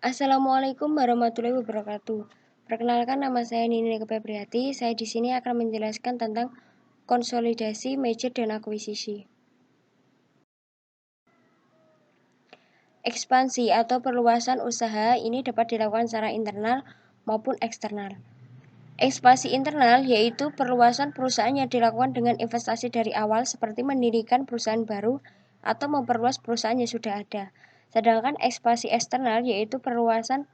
Assalamualaikum warahmatullahi wabarakatuh. Perkenalkan, nama saya Nini Febriati. Saya di sini akan menjelaskan tentang konsolidasi, merger, dan akuisisi. Ekspansi atau perluasan usaha ini dapat dilakukan secara internal maupun eksternal. Ekspansi internal yaitu perluasan perusahaan yang dilakukan dengan investasi dari awal seperti mendirikan perusahaan baru atau memperluas perusahaan yang sudah ada. Sedangkan ekspansi eksternal yaitu perluasan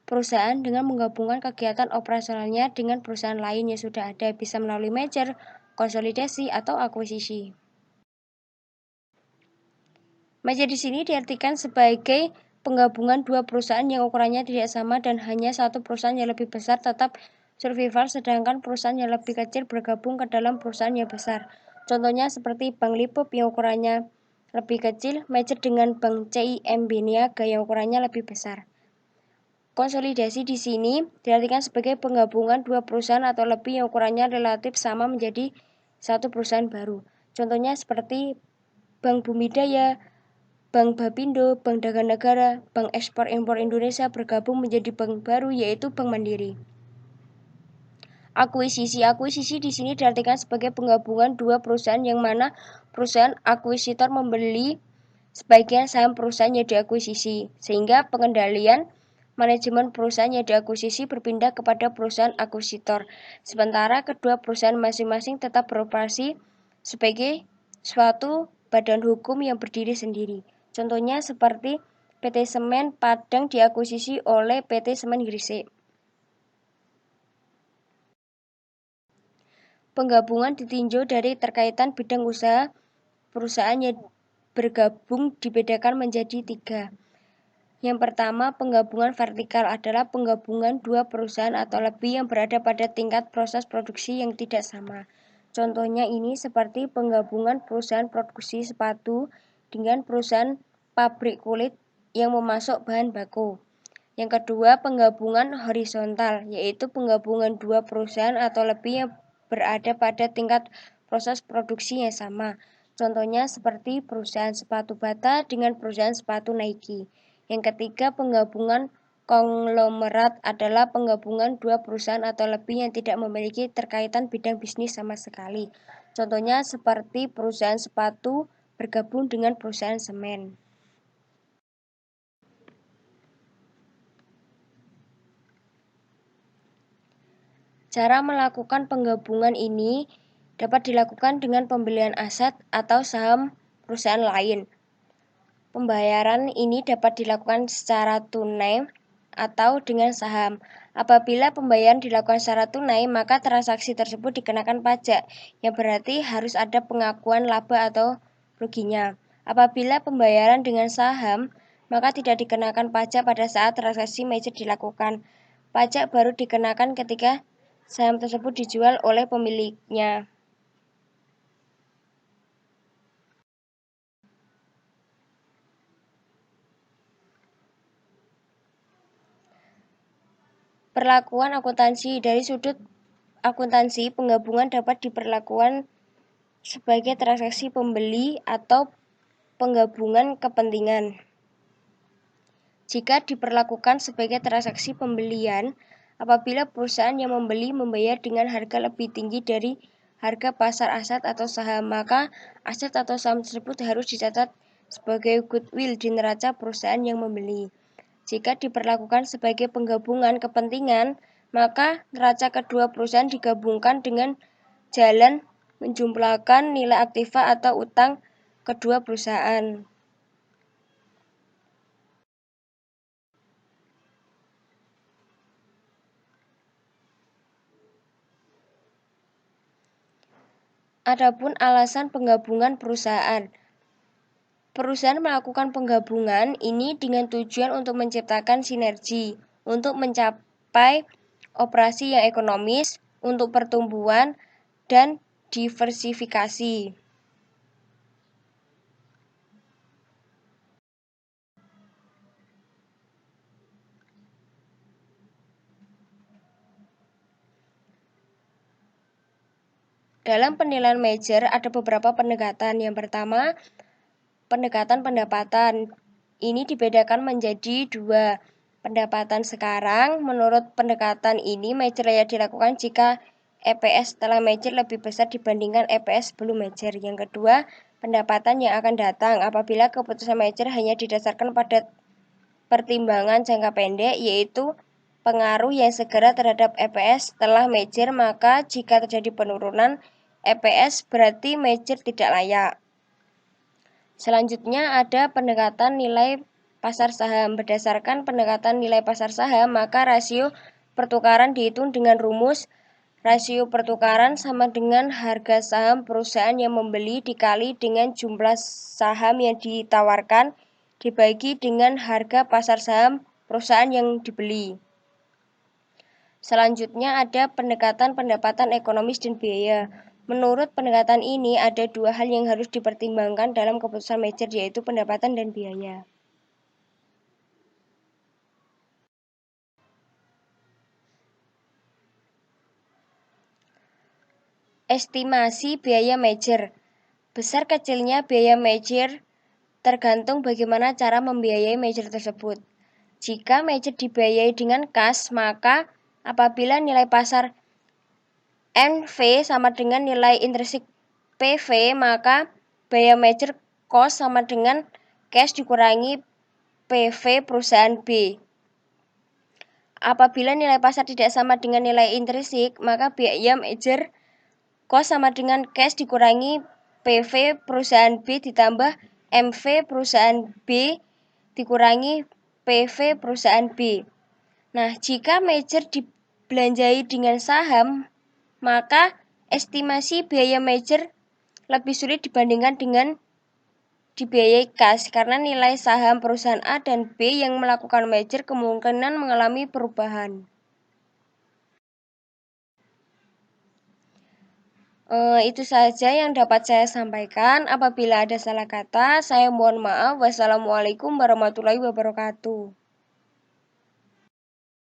perusahaan dengan menggabungkan kegiatan operasionalnya dengan perusahaan lain yang sudah ada, bisa melalui merger, konsolidasi, atau akuisisi. Merger di sini diartikan sebagai penggabungan dua perusahaan yang ukurannya tidak sama dan hanya satu perusahaan yang lebih besar tetap survival, sedangkan perusahaan yang lebih kecil bergabung ke dalam perusahaan yang besar. Contohnya seperti Bank Lipup yang ukurannya lebih kecil, merger dengan Bank CIMB Niaga yang ukurannya lebih besar. Konsolidasi di sini diartikan sebagai penggabungan dua perusahaan atau lebih yang ukurannya relatif sama menjadi satu perusahaan baru. Contohnya seperti Bank Bumidaya, Bank Bapindo, Bank Dagang Negara, Bank Ekspor Impor Indonesia bergabung menjadi bank baru yaitu Bank Mandiri. Akuisisi di sini diartikan sebagai penggabungan dua perusahaan yang mana perusahaan akuisitor membeli sebagian saham perusahaan yang diakuisisi, sehingga pengendalian manajemen perusahaan yang diakuisisi berpindah kepada perusahaan akuisitor. Sementara kedua perusahaan masing-masing tetap beroperasi sebagai suatu badan hukum yang berdiri sendiri. Contohnya seperti PT Semen Padang diakuisisi oleh PT Semen Gresik. Penggabungan ditinjau dari terkaitan bidang usaha perusahaan yang bergabung dibedakan menjadi 3. Yang pertama, penggabungan vertikal adalah penggabungan dua perusahaan atau lebih yang berada pada tingkat proses produksi yang tidak sama. Contohnya ini seperti penggabungan perusahaan produksi sepatu dengan perusahaan pabrik kulit yang memasok bahan baku. Yang kedua, penggabungan horizontal, yaitu penggabungan dua perusahaan atau lebih yang berada pada tingkat proses produksi yang sama. Contohnya seperti perusahaan sepatu Bata dengan perusahaan sepatu Nike. Yang ketiga, penggabungan konglomerat adalah penggabungan dua perusahaan atau lebih yang tidak memiliki terkaitan bidang bisnis sama sekali. Contohnya seperti perusahaan sepatu bergabung dengan perusahaan semen. Cara melakukan penggabungan ini dapat dilakukan dengan pembelian aset atau saham perusahaan lain. Pembayaran ini dapat dilakukan secara tunai atau dengan saham. Apabila pembayaran dilakukan secara tunai, maka transaksi tersebut dikenakan pajak, yang berarti harus ada pengakuan laba atau ruginya. Apabila pembayaran dengan saham, maka tidak dikenakan pajak pada saat transaksi merger dilakukan. Pajak baru dikenakan ketika saham tersebut dijual oleh pemiliknya. Perlakuan akuntansi. Dari sudut akuntansi, penggabungan dapat diperlakukan sebagai transaksi pembeli atau penggabungan kepentingan. Jika diperlakukan sebagai transaksi pembelian, apabila perusahaan yang membeli membayar dengan harga lebih tinggi dari harga pasar aset atau saham, maka aset atau saham tersebut harus dicatat sebagai goodwill di neraca perusahaan yang membeli. Jika diperlakukan sebagai penggabungan kepentingan, maka neraca kedua perusahaan digabungkan dengan jalan menjumlahkan nilai aktiva atau utang kedua perusahaan. Adapun alasan penggabungan perusahaan. Perusahaan melakukan penggabungan ini dengan tujuan untuk menciptakan sinergi, untuk mencapai operasi yang ekonomis, untuk pertumbuhan, dan diversifikasi. Dalam penilaian merger ada beberapa pendekatan. Yang pertama, pendekatan pendapatan. Ini dibedakan menjadi 2. pendapatan sekarang. Menurut pendekatan ini, merger layak dilakukan jika EPS setelah merger lebih besar dibandingkan EPS sebelum merger. Yang kedua, pendapatan yang akan datang apabila keputusan merger hanya didasarkan pada pertimbangan jangka pendek, yaitu pengaruh yang segera terhadap EPS setelah merger, maka jika terjadi penurunan EPS berarti merger tidak layak. Selanjutnya ada pendekatan nilai pasar saham. Berdasarkan pendekatan nilai pasar saham, maka rasio pertukaran dihitung dengan rumus rasio pertukaran sama dengan harga saham perusahaan yang membeli dikali dengan jumlah saham yang ditawarkan dibagi dengan harga pasar saham perusahaan yang dibeli. Selanjutnya ada pendekatan pendapatan ekonomis dan biaya. Menurut pendekatan ini ada dua hal yang harus dipertimbangkan dalam keputusan merger, yaitu pendapatan dan biaya. Estimasi biaya merger. Besar kecilnya biaya merger tergantung bagaimana cara membiayai merger tersebut. Jika merger dibiayai dengan kas, maka apabila nilai pasar NV sama dengan nilai intrinsik PV, maka biaya merger cost sama dengan cash dikurangi PV perusahaan B. Apabila nilai pasar tidak sama dengan nilai intrinsik, maka biaya merger cost sama dengan cash dikurangi PV perusahaan B ditambah MV perusahaan B dikurangi PV perusahaan B. Nah, jika merger dibelanjai dengan saham, maka estimasi biaya merger lebih sulit dibandingkan dengan dibiayai kas, karena nilai saham perusahaan A dan B yang melakukan merger kemungkinan mengalami perubahan. Itu saja yang dapat saya sampaikan. Apabila ada salah kata, saya mohon maaf. Wassalamualaikum warahmatullahi wabarakatuh.